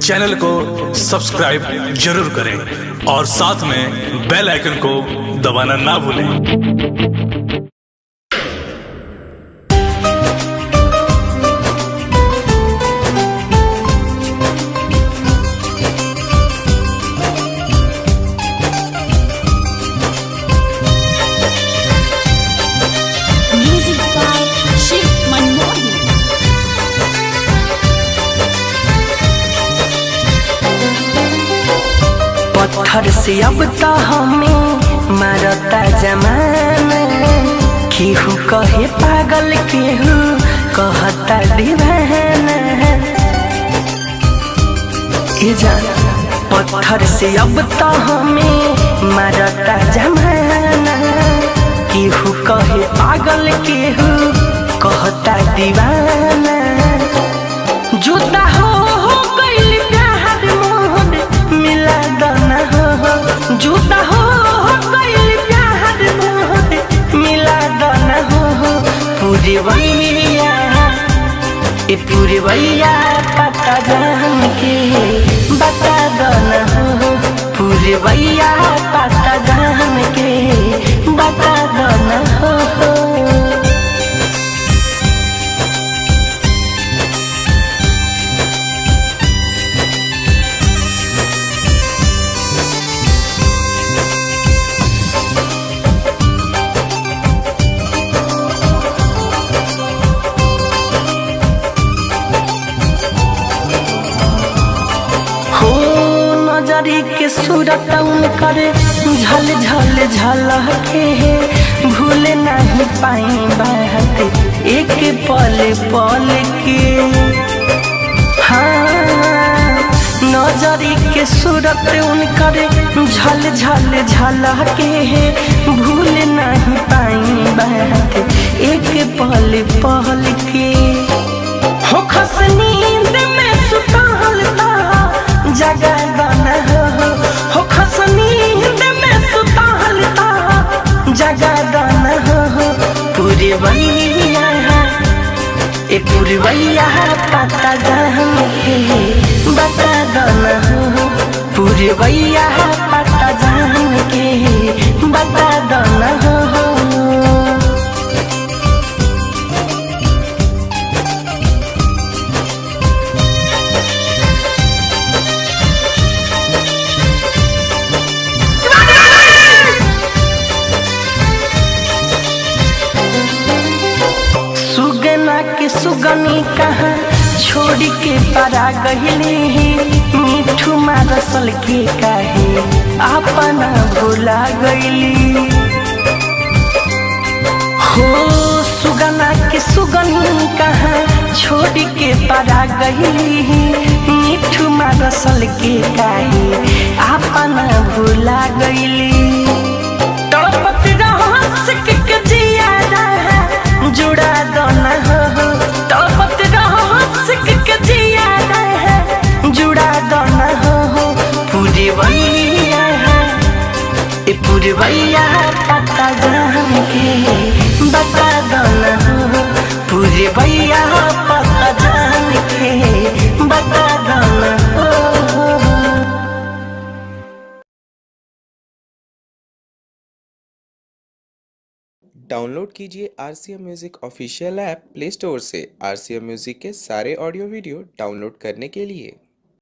Channel को subscribe जरूर करें और साथ में बेल आइकन को दबाना ना भूलें। पत्थर से अब तो हमें मारता जमाना, केहू कहे पागल केहू कहता दीवाना। ए जान पत्थर से अब तो हमें मारता जमाना, केहू कहे पागल केहू कहता दीवाना। जुदा हो गइल प्यार मोहन मिला दाना हो, जुदा हो गइल प्यार मोहन मिला दाना हो। पूरे भैया ए पूरे भैया पता जान के बता दाना हो, पूरे भैया पता जान के बता दाना हो। नजरी के सूरत करे झल झल झलके, भूल नहीं पाई बात एक पल पल के। हाँ नजरी के सूरत करे झल झल झलके, भूल नहीं पाई बात एक पल पल के। हो खस नींद में सुतलता जगा दाना हो, खस नींद में सुतलता जगा दाना हो। पूरे भैया ए पूरे भैया पता जान के बता दाना हो, पूरे भैया पता जान के बता दाना हो। के सुगनी कहाँ छोड़ के परा गईली, मीठू मारसल के काहे अपना भुला गईली। हो सुगना के सुगनी कहाँ छोड़ के परा गईली, मीठू मारसल के काहे अपना भुला गईली। तड़पत रहस के जिया जुड़ा दाना हो, तड़पत रहस के जिया जुड़ा दाना हो। पूरे भैया ए पूरे भैया पता जान के बता दाना हो, पूरे भैया पता जान के बता दाना हो। डाउनलोड कीजिए RCM music official app play store से। RCM म्यूजिक के सारे ऑडियो वीडियो डाउनलोड करने के लिए